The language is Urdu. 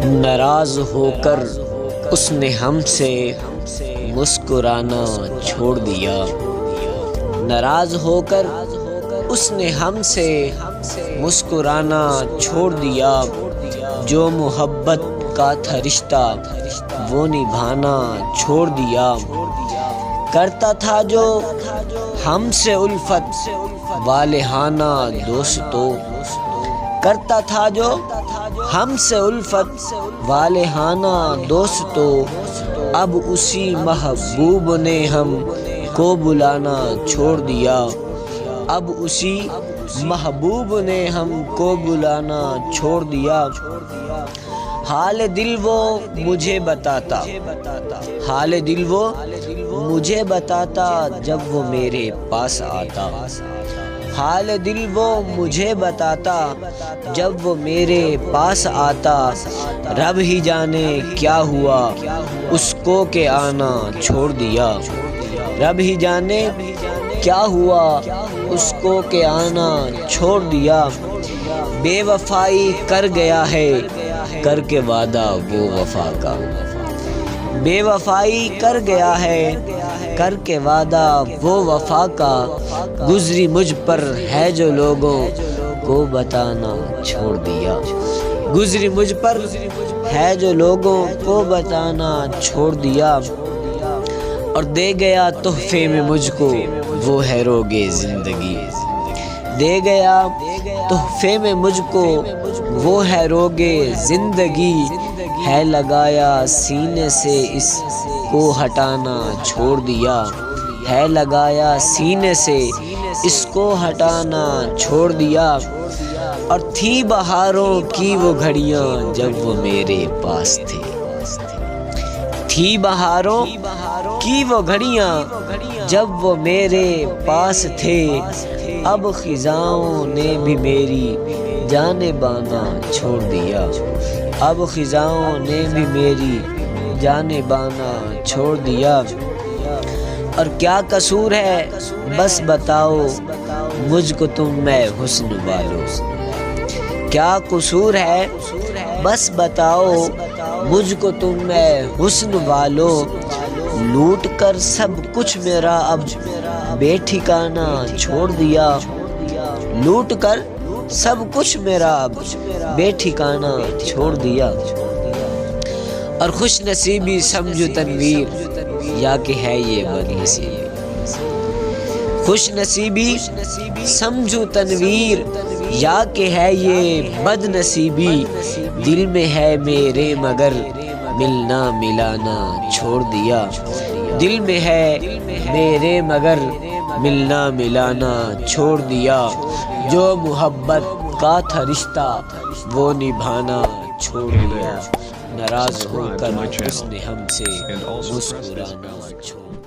ناراض ہو کر اس نے ہم سے مسکرانا چھوڑ دیا، ناراض ہو کر اس نے ہم سے مسکرانا چھوڑ دیا، جو محبت کا تھا رشتہ وہ نبھانا چھوڑ دیا، کرتا تھا جو ہم سے الفت والہانہ دوستو، کرتا تھا جو ہم سے الفت والہانہ دوستو، اب اسی محبوب نے ہم کو بلانا چھوڑ دیا، اب اسی محبوب نے ہم کو بلانا چھوڑ دیا، حال دل وہ مجھے بتاتا، حال دل وہ مجھے بتاتا جب وہ میرے پاس آتا، حال دل وہ مجھے بتاتا جب وہ میرے پاس آتا، رب ہی جانے کیا ہوا اس کو کہ آنا چھوڑ دیا، رب ہی جانے کیا ہوا اس کو کہ آنا چھوڑ دیا، بے وفائی کر گیا ہے کر کے وعدہ وہ وفا کا، بے وفائی کر گیا ہے کر کے وعدہ وہ وفا کا، گزری مجھ پر ہے جو لوگوں کو بتانا چھوڑ دیا، گزری مجھ پر ہے جو لوگوں کو بتانا چھوڑ دیا، اور دے گیا تحفے میں مجھ کو وہ ہے روگے زندگی، دے گیا تحفے میں مجھ کو وہ ہے روگے زندگی، ہے لگایا سینے سے اس کو ہٹانا چھوڑ دیا، ہے لگایا سینے سے اس کو ہٹانا چھوڑ دیا، اور تھی بہاروں کی وہ گھڑیاں جب وہ میرے پاس تھے، تھی بہاروں کی وہ گھڑیاں جب وہ میرے پاس تھے، اب خزاں نے بھی میری جانبانا چھوڑ دیا، اب خزاں نے بھی میری جانبانا چھوڑ دیا، اور کیا قصور ہے بس بتاؤ مجھ کو تم میں حسن والو، کیا قصور ہے بس بتاؤ مجھ کو تم میں حسن والو، لوٹ کر سب کچھ میرا اب بے ٹھکانہ چھوڑ دیا، لوٹ کر سب کچھ میرا اب بے ٹھکانہ چھوڑ دیا، اور خوش نصیبی سمجھو تنویر یا کہ ہے یہ بد نصیبی، خوش نصیبی سمجھو تنویر یا کہ ہے یہ بد نصیبی، دل میں ہے میرے مگر ملنا ملانا چھوڑ دیا، دل میں ہے میرے مگر ملنا ملانا چھوڑ دیا، جو محبت کا تھا رشتہ وہ نبھانا چھوڑ دیا، ناراض ہو کر اس نے ہم سے مسکرانا چھوڑ دیا۔